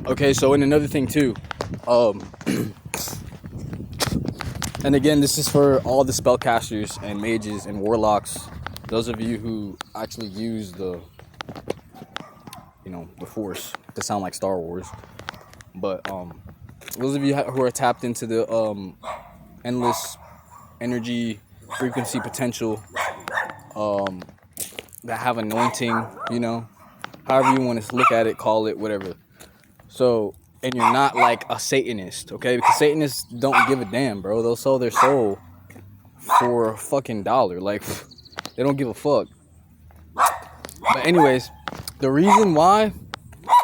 Okay, so and another thing too, and again, this is for all the spellcasters and mages and warlocks, those of you who actually use the Force to sound like Star Wars. But those of you who are tapped into the endless energy, frequency, potential, that have anointing, however you want to look at it, call it, whatever. So, and you're not like a Satanist, okay? Because Satanists don't give a damn, bro. They'll sell their soul for a fucking dollar. Like, they don't give a fuck. But anyways, the reason why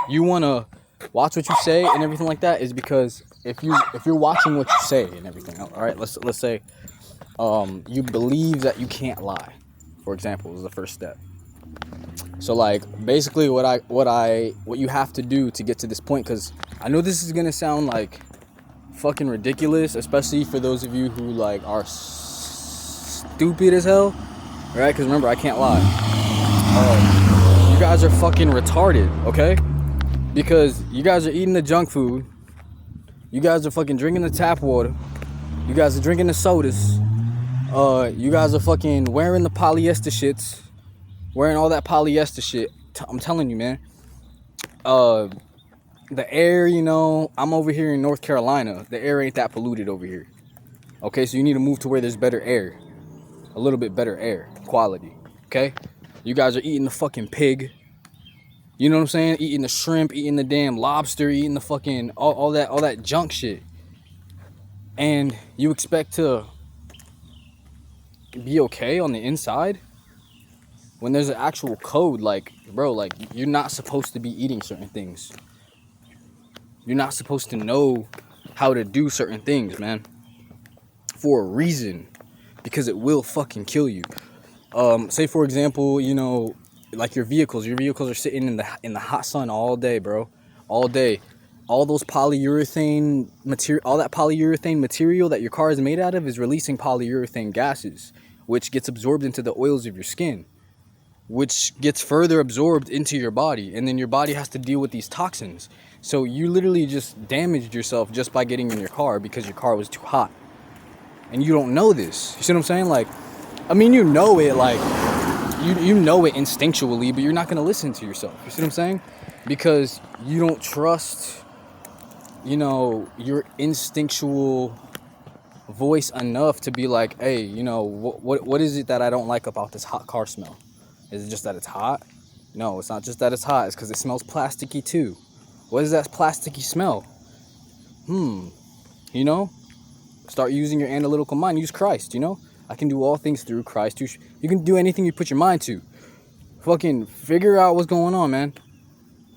you want to watch what you say and everything like that is because if you're watching what you say and everything, all right, let's say you believe that you can't lie, for example, is the first step. So like basically what you have to do to get to this point, because I know this is gonna sound like fucking ridiculous, especially for those of you who like are stupid as hell, right? Because remember, I can't lie. You guys are fucking retarded, okay? Because you guys are eating the junk food, you guys are fucking drinking the tap water, you guys are drinking the sodas, you guys are fucking wearing the polyester shits, wearing all that polyester shit. I'm telling you, man. The air, I'm over here in North Carolina. The air ain't that polluted over here. Okay, so you need to move to where there's better air. A little bit better air quality. Okay? You guys are eating the fucking pig. You know what I'm saying? Eating the shrimp, eating the damn lobster, eating the fucking all that junk shit. And you expect to be okay on the inside? When there's an actual code, like, bro, like, you're not supposed to be eating certain things. You're not supposed to know how to do certain things, man. For a reason. Because it will fucking kill you. Say, for example, like your vehicles. Your vehicles are sitting in the hot sun all day, bro. All day. All those polyurethane material, all that polyurethane material that your car is made out of is releasing polyurethane gases, which gets absorbed into the oils of your skin, which gets further absorbed into your body, and then your body has to deal with these toxins. So you literally just damaged yourself just by getting in your car because your car was too hot. And you don't know this. You see what I'm saying? Like, I mean, you know it, like, you know it instinctually, but you're not going to listen to yourself. You see what I'm saying? Because you don't trust, your instinctual voice enough to be like, hey, what is it that I don't like about this hot car smell? Is it just that it's hot? No, it's not just that it's hot. It's because it smells plasticky too. What is that plasticky smell? Start using your analytical mind. Use Christ, I can do all things through Christ. You can do anything you put your mind to. Fucking figure out what's going on, man.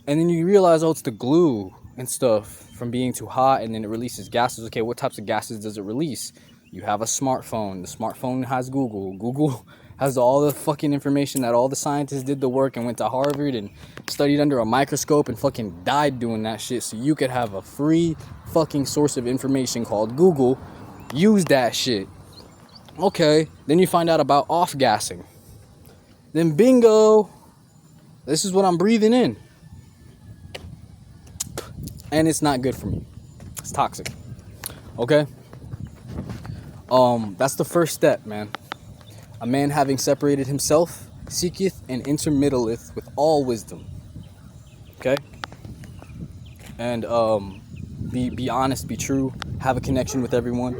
And then you realize, it's the glue and stuff from being too hot, and then it releases gases. Okay, what types of gases does it release? You have a smartphone. The smartphone has Google. Google has all the fucking information that all the scientists did the work and went to Harvard and studied under a microscope and fucking died doing that shit so you could have a free fucking source of information called Google. Use that shit. Okay, then you find out about off-gassing. Then bingo, this is what I'm breathing in. And it's not good for me. It's toxic. Okay? That's the first step, man. A man having separated himself seeketh and intermiddleth with all wisdom. Okay? And be honest, be true, have a connection with everyone.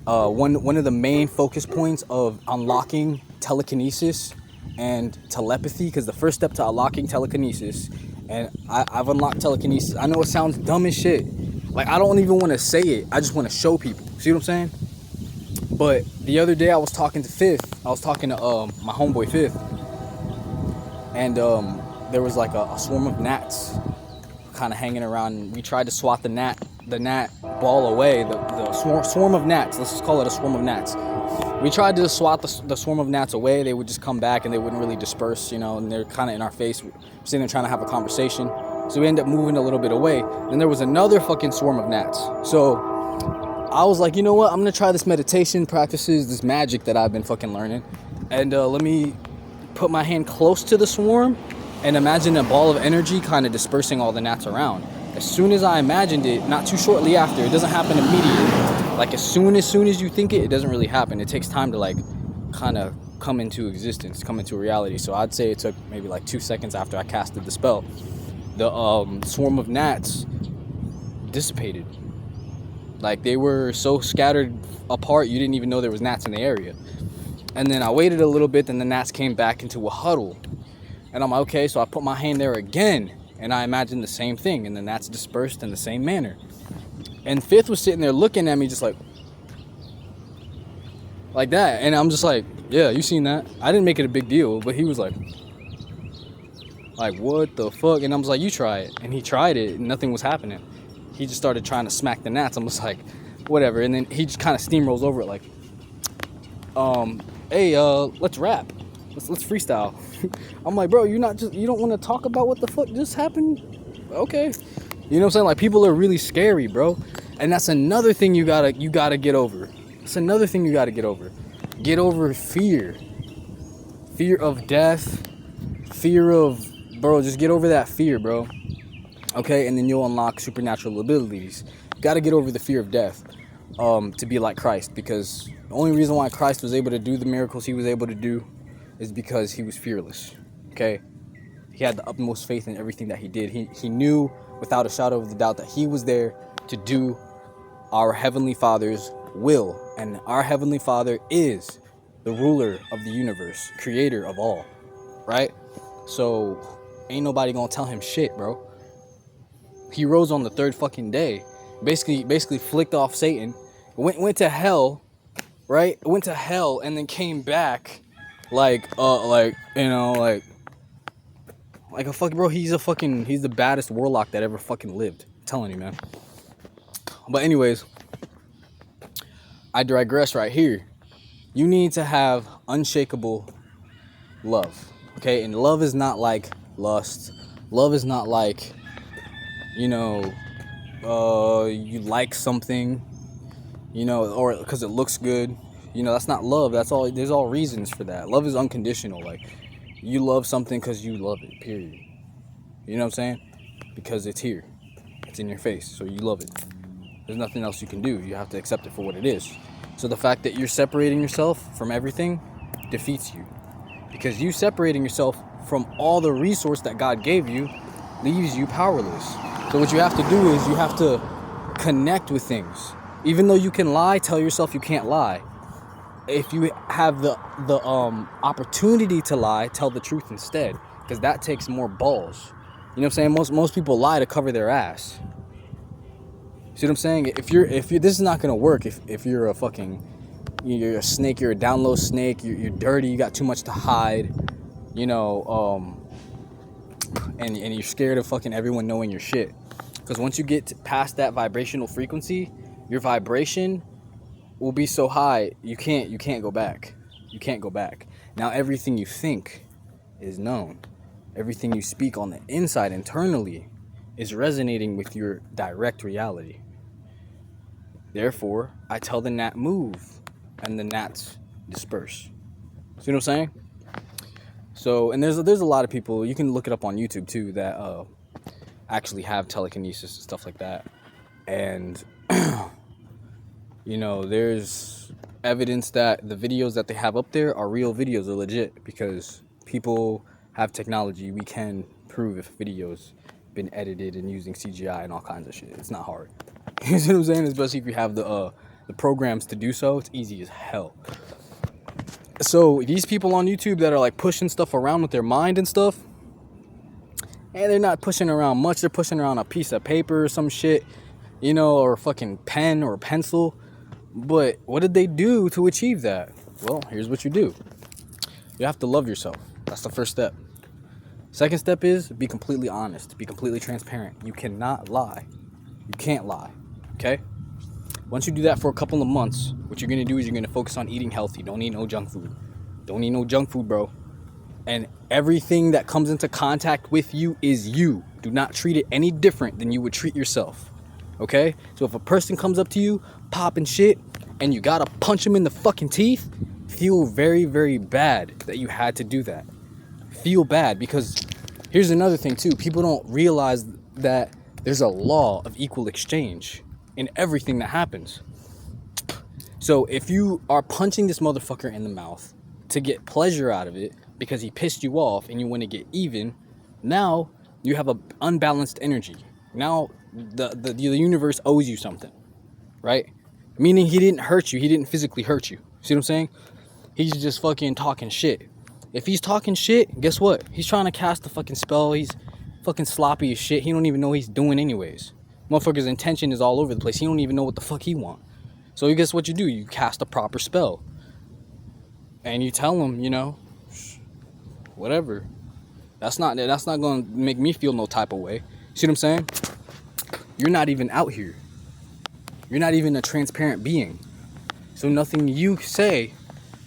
One of the main focus points of unlocking telekinesis and telepathy, because the first step to unlocking telekinesis, and I've unlocked telekinesis. I know it sounds dumb as shit. Like, I don't even want to say it. I just want to show people. See what I'm saying? But the other day I was talking to Fifth. I was talking to my homeboy Fifth. And there was like a swarm of gnats kind of hanging around. And we tried to swat the gnat ball away. The swarm of gnats. Let's just call it a swarm of gnats. We tried to swat the swarm of gnats away. They would just come back and they wouldn't really disperse, and they're kind of in our face. We're sitting there trying to have a conversation. So we ended up moving a little bit away. Then there was another fucking swarm of gnats. So I was like, you know what? I'm going to try this meditation practices, this magic that I've been fucking learning. And let me put my hand close to the swarm and imagine a ball of energy kind of dispersing all the gnats around. As soon as I imagined it, not too shortly after, it doesn't happen immediately. Like as soon as you think it, it doesn't really happen. It takes time to like kind of come into existence, come into reality. So I'd say it took maybe like 2 seconds after I casted the spell. The swarm of gnats dissipated. Like they were so scattered apart, you didn't even know there was gnats in the area. And then I waited a little bit, then the gnats came back into a huddle. And I'm like, okay, so I put my hand there again, and I imagined the same thing, and the gnats dispersed in the same manner. And Fifth was sitting there looking at me just like that. And I'm just like, yeah, you seen that? I didn't make it a big deal, but he was like, what the fuck? And I was like, you try it. And he tried it, and nothing was happening. He just started trying to smack the gnats. I'm just like, whatever. And then he just kind of steamrolls over it like, hey, let's rap. Let's freestyle. I'm like, bro, you don't want to talk about what the fuck just happened? Okay. You know what I'm saying? Like, people are really scary, bro. And that's another thing you gotta get over. It's another thing you gotta get over. Get over fear. Fear of death. Fear of, bro, just get over that fear, bro. Okay, and then you'll unlock supernatural abilities. You gotta get over the fear of death, to be like Christ, because the only reason why Christ was able to do the miracles he was able to do is because he was fearless. Okay, he had the utmost faith in everything that he did. He knew without a shadow of a doubt that he was there to do our Heavenly Father's will, and our Heavenly Father is the ruler of the universe, creator of all, right? So ain't nobody gonna tell him shit, bro. He rose on the third fucking day, basically flicked off Satan, went to hell, right? Went to hell and then came back like a fucking, bro. He's the baddest warlock that ever fucking lived. I'm telling you, man. But anyways, I digress right here. You need to have unshakable love, okay? And love is not like lust. Love is not like, you like something, or because it looks good. That's not love. That's all. There's all reasons for that. Love is unconditional. Like, you love something because you love it, period. You know what I'm saying? Because it's here. It's in your face, so you love it. There's nothing else you can do. You have to accept it for what it is. So the fact that you're separating yourself from everything defeats you. Because you separating yourself from all the resource that God gave you leaves you powerless. So what you have to do is you have to connect with things. Even though you can lie, tell yourself you can't lie. If you have the opportunity to lie, tell the truth instead. Because that takes more balls. You know what I'm saying? Most people lie to cover their ass. See what I'm saying? If you're this is not gonna work if you're a you're a snake, you're a down low snake, you're dirty, you got too much to hide, and you're scared of fucking everyone knowing your shit. Because once you get past that vibrational frequency, your vibration will be so high you can't go back. You can't go back. Now everything you think is known. Everything you speak on the inside internally is resonating with your direct reality. Therefore, I tell the gnat move, and the gnats disperse. See what I'm saying? So, and there's a lot of people, you can look it up on YouTube too, that actually have telekinesis and stuff like that. And, there's evidence that the videos that they have up there are real videos, are legit, because people have technology. We can prove if videos been edited and using CGI and all kinds of shit. It's not hard. You see what I'm saying? Especially if you have the programs to do so, it's easy as hell. So these people on YouTube that are like pushing stuff around with their mind and stuff, and they're not pushing around much. They're pushing around a piece of paper or some shit, or a fucking pen or a pencil. But what did they do to achieve that? Well, here's what you do. You have to love yourself. That's the first step. Second step is be completely honest. Be completely transparent. You cannot lie. You can't lie. Okay? Once you do that for a couple of months, what you're going to do is you're going to focus on eating healthy. Don't eat no junk food. Don't eat no junk food, bro. And everything that comes into contact with you is you. Do not treat it any different than you would treat yourself. Okay? So if a person comes up to you, popping shit, and you gotta punch them in the fucking teeth, feel very, very bad that you had to do that. Feel bad, because here's another thing too. People don't realize that There's a law of equal exchange in everything that happens. So if you are punching this motherfucker in the mouth to get pleasure out of it because he pissed you off and you want to get even, now you have a unbalanced energy. Now the universe owes you something, right? Meaning he didn't hurt you. He didn't physically hurt you. See what I'm saying? He's just fucking talking shit. If he's talking shit, guess what? He's trying to cast a fucking spell. He's fucking sloppy as shit. He don't even know what he's doing anyways. Motherfucker's intention is all over the place. He don't even know what the fuck he want. So guess what you do? You cast a proper spell. And you tell him, you know, whatever. That's not going to make me feel no type of way. See what I'm saying? You're not even out here. You're not even a transparent being. So nothing you say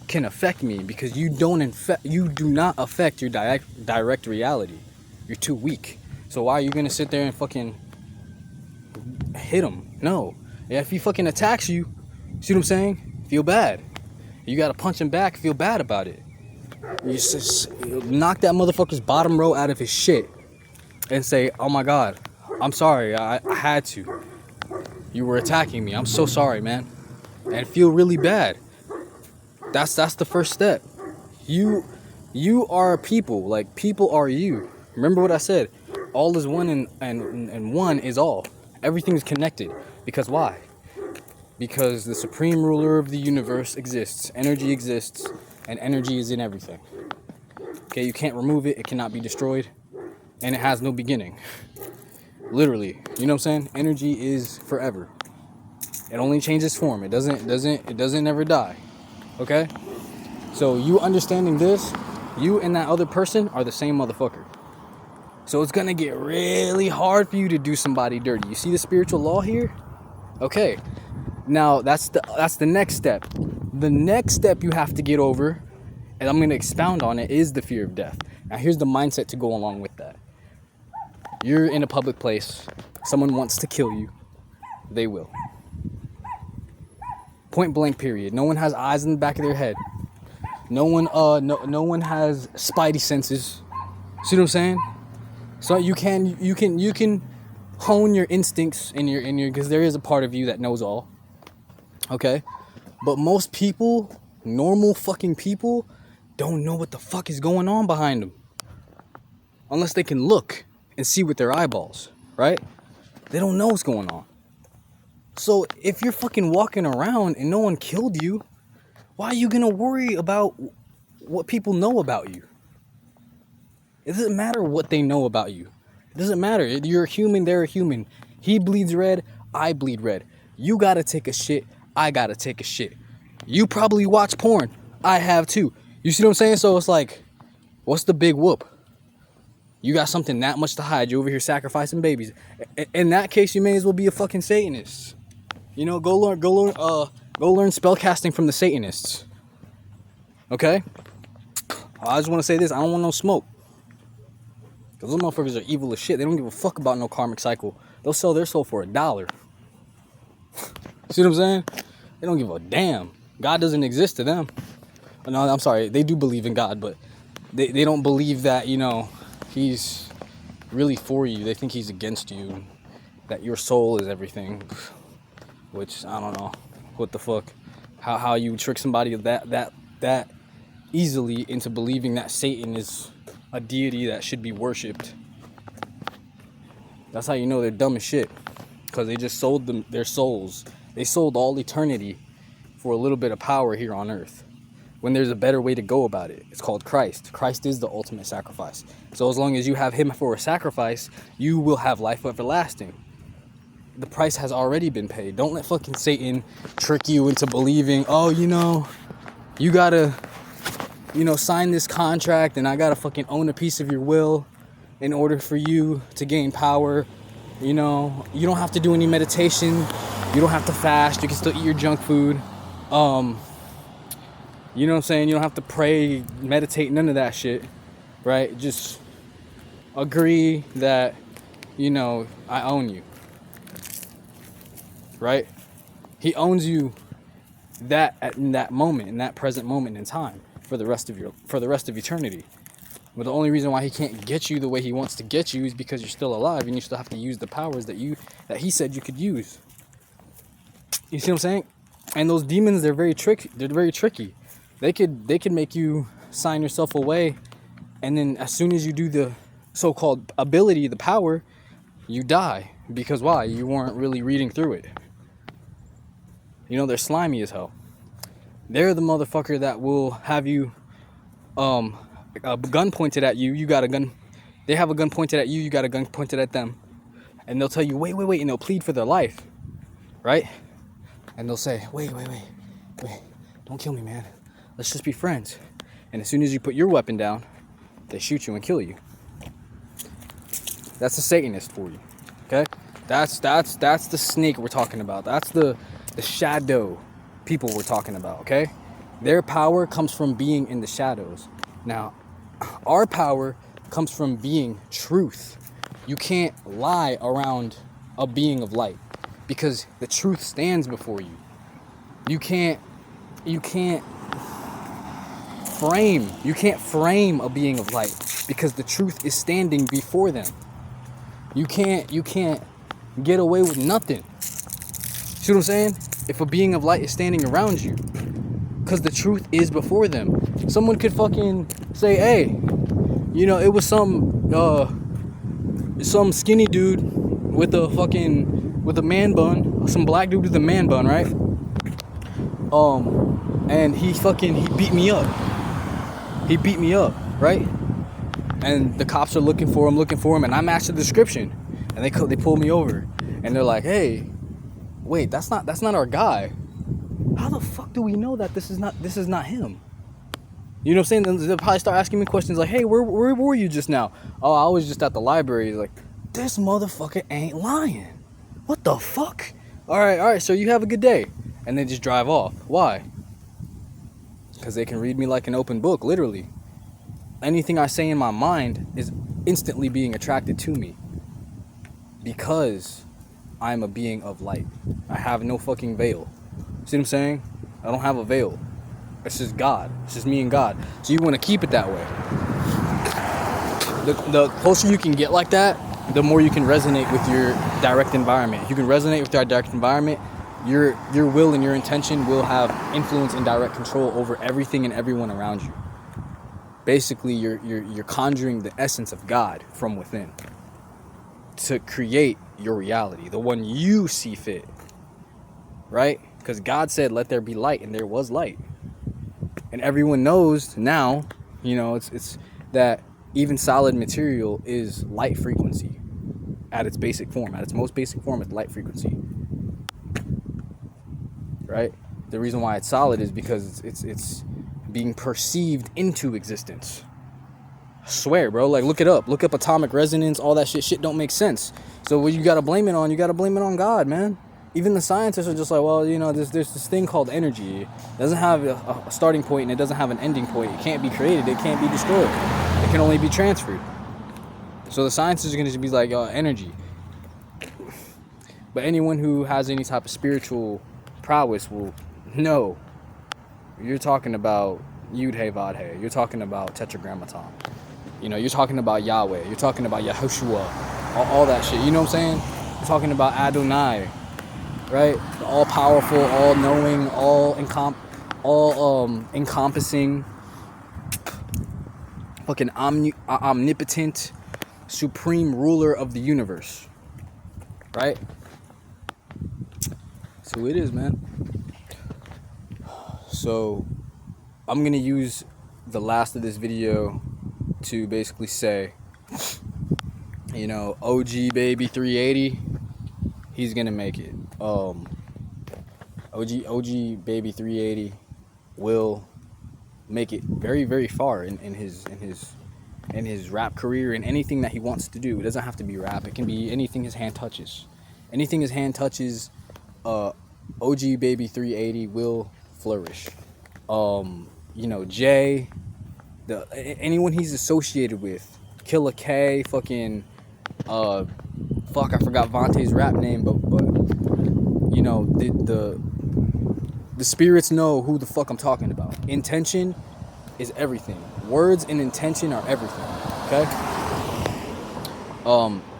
can affect me because you do not affect your direct reality. You're too weak. So why are you going to sit there and fucking hit him? No. Yeah, if he fucking attacks you, see what I'm saying? Feel bad. You got to punch him back, feel bad about it. You just knock that motherfucker's bottom row out of his shit and say, oh my God, I'm sorry, I had to. You were attacking me. I'm so sorry, man. And feel really bad. That's the first step. You are people. Like, people are you. Remember what I said. All is one and one is all. Everything's connected. Because why? Because the supreme ruler of the universe exists. Energy exists. And energy is in everything. Okay, you can't remove it. It cannot be destroyed. And it has no beginning. Literally. You know what I'm saying? Energy is forever. It only changes form. It doesn't ever die. Okay? So you understanding this, you and that other person are the same motherfucker. So it's gonna get really hard for you to do somebody dirty. You see the spiritual law here? Okay. Now that's the next step. The next step you have to get over, and I'm gonna expound on it, is the fear of death. Now here's the mindset to go along with that. You're in a public place. Someone wants to kill you. They will. Point blank, period. No one has eyes in the back of their head. No one has spidey senses. See what I'm saying? So you can hone your instincts in your because there is a part of you that knows all. Okay? But most people, normal fucking people, don't know what the fuck is going on behind them. Unless they can look and see with their eyeballs, right? They don't know what's going on. So if you're fucking walking around and no one killed you, why are you gonna worry about what people know about you? It doesn't matter what they know about you. It doesn't matter. You're a human, they're a human. He bleeds red, I bleed red. You gotta take a shit, I gotta take a shit. You probably watch porn, I have too. You see what I'm saying? So it's like, what's the big whoop? You got something that much to hide. You over here sacrificing babies. In that case, you may as well be a fucking Satanist. You know, go learn spellcasting from the Satanists. Okay? I just want to say this. I don't want no smoke. Because those motherfuckers are evil as shit. They don't give a fuck about no karmic cycle. They'll sell their soul for $1. See what I'm saying? They don't give a damn. God doesn't exist to them. No, I'm sorry. They do believe in God, but they don't believe that, you know, he's really for you. They think he's against you. That your soul is everything. Which, I don't know. What the fuck? How you trick somebody that easily into believing that Satan is a deity that should be worshipped. That's how you know they're dumb as shit. Because they just sold their souls. They sold all eternity for a little bit of power here on earth. When there's a better way to go about it. It's called Christ. Christ is the ultimate sacrifice. So as long as you have him for a sacrifice, you will have life everlasting. The price has already been paid. Don't let fucking Satan trick you into believing, oh, you know, you gotta, you know, sign this contract and I gotta fucking own a piece of your will in order for you to gain power. You know, you don't have to do any meditation. You don't have to fast. You can still eat your junk food. You know what I'm saying? You don't have to pray, meditate, none of that shit, right? Just agree that, you know, I own you, right? He owns you in that moment, in that present moment in time for the rest of eternity. But the only reason why he can't get you the way he wants to get you is because you're still alive and you still have to use the powers that he said you could use. You see what I'm saying? And those demons, they're very tricky. They could make you sign yourself away, and then as soon as you do the so-called ability, the power, you die. Because why? You weren't really reading through it. You know, they're slimy as hell. They're the motherfucker that will have you a gun pointed at you. You got a gun. They have a gun pointed at you. You got a gun pointed at them. And they'll tell you, wait, and they'll plead for their life. Right? And they'll say, wait, don't kill me, man. Let's just be friends. And as soon as you put your weapon down, they shoot you and kill you. That's a Satanist for you. Okay? That's the snake we're talking about. That's the shadow people we're talking about, okay? Their power comes from being in the shadows. Now, our power comes from being truth. You can't lie around a being of light because the truth stands before you. You can't frame a being of light because the truth is standing before them. You can't get away with nothing. See what I'm saying? If a being of light is standing around you, because the truth is before them. Someone could fucking say, hey, you know, it was some skinny dude with a man bun, some black dude with a man bun, right? And he beat me up. He beat me up, right? And the cops are looking for him, and I matched the description. And they pull me over, and they're like, hey, wait, that's not our guy. How the fuck do we know that this is not him? You know what I'm saying? They'll probably start asking me questions like, hey, where were you just now? Oh, I was just at the library. Like, this motherfucker ain't lying. What the fuck? All right, so you have a good day. And they just drive off. Why? Because they can read me like an open book, literally. Anything I say in my mind is instantly being attracted to me. Because I'm a being of light. I have no fucking veil. See what I'm saying? I don't have a veil. It's just God. It's just me and God. So you want to keep it that way. The closer you can get like that, the more you can resonate with your direct environment. If you can resonate with your direct environment, your will and your intention will have influence and direct control over everything and everyone around you. Basically, you're conjuring the essence of God from within to create your reality, the one you see fit, right? Because God said, let there be light, and there was light. And everyone knows now, you know, it's that even solid material is light frequency at its basic form. At its most basic form, it's light frequency, right? The reason why it's solid is because it's being perceived into existence. I swear, bro, like look it up. Look up atomic resonance, all that shit don't make sense. So what you gotta blame it on? You gotta blame it on God, man. Even the scientists are just like, well, you know, there's this thing called energy. It doesn't have a starting point and it doesn't have an ending point. It can't be created. It can't be destroyed. It can only be transferred. So the scientists are going to be like, energy. But anyone who has any type of spiritual prowess will know. You're talking about Yud He Vad He. You're talking about Tetragrammaton. You know, you're talking about Yahweh. You're talking about Yahushua. All that shit. You know what I'm saying? You're talking about Adonai. Right? The all-powerful, all-knowing, encompassing, fucking omnipotent, supreme ruler of the universe. Right? So it is, man. So I'm gonna use the last of this video to basically say, you know, OG baby 380, he's gonna make it. OG baby 380 will make it very, very far in his rap career and anything that he wants to do. It doesn't have to be rap. It can be anything his hand touches. Anything his hand touches, OG baby 380 will flourish. You know, Jay, anyone he's associated with, Killer K, fucking I forgot Vontae's rap name, but you know, the spirits know who the fuck I'm talking about. Intention is everything. Words and intention are everything. Okay.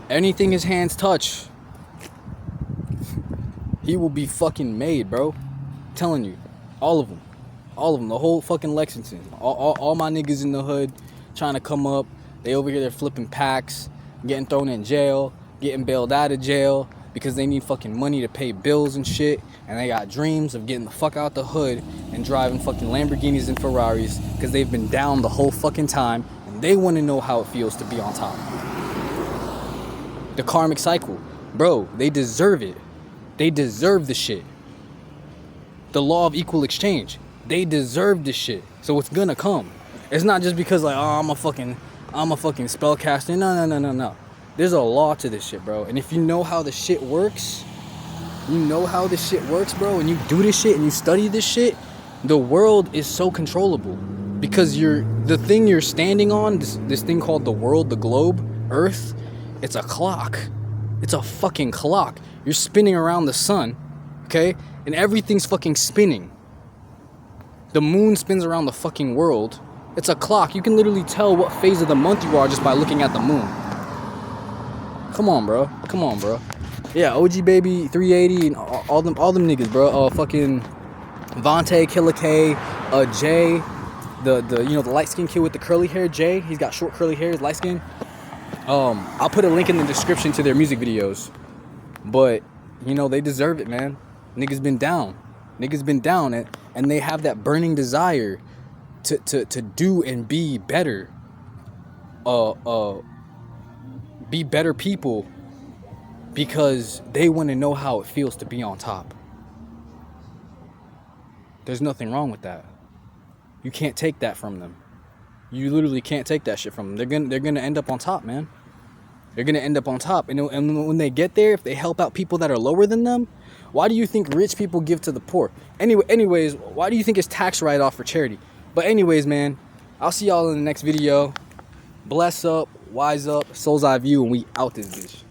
Anything his hands touch, he will be fucking made, bro. I'm telling you, all of them, the whole fucking Lexington, all my niggas in the hood trying to come up. They over here, they're flipping packs, getting thrown in jail, getting bailed out of jail because they need fucking money to pay bills and shit, and they got dreams of getting the fuck out the hood and driving fucking Lamborghinis and Ferraris because they've been down the whole fucking time, and they want to know how it feels to be on top. The karmic cycle, bro, they deserve it. They deserve the shit. The law of equal exchange, they deserve this shit. So it's gonna come. It's not just because like, oh, I'm a fucking spellcaster. No. There's a law to this shit, bro. And if you know how the shit works, bro, and you do this shit and you study this shit, the world is so controllable. Because the thing you're standing on, this thing called the world, the globe, Earth, it's a clock. It's a fucking clock. You're spinning around the sun, okay? And everything's fucking spinning. The moon spins around the fucking world. It's a clock. You can literally tell what phase of the month you are just by looking at the moon. Come on, bro. Yeah, OG Baby, 380, and all them niggas, bro. Fucking Vontae, Killer K, Jay, the light skinned kid with the curly hair, Jay. He's got short curly hair, he's light skinned. I'll put a link in the description to their music videos. But, they deserve it, man. Niggas been down, and they have that burning desire to do and be better. Be better people because they want to know how it feels to be on top. There's nothing wrong with that. You can't take that from them. You literally can't take that shit from them. They're gonna end up on top, man. They're gonna end up on top, and when they get there, if they help out people that are lower than them, why do you think rich people give to the poor? Anyways, why do you think it's tax write-off for charity? But anyways, man, I'll see y'all in the next video. Bless up, wise up, soul's eye view, and we out this bitch.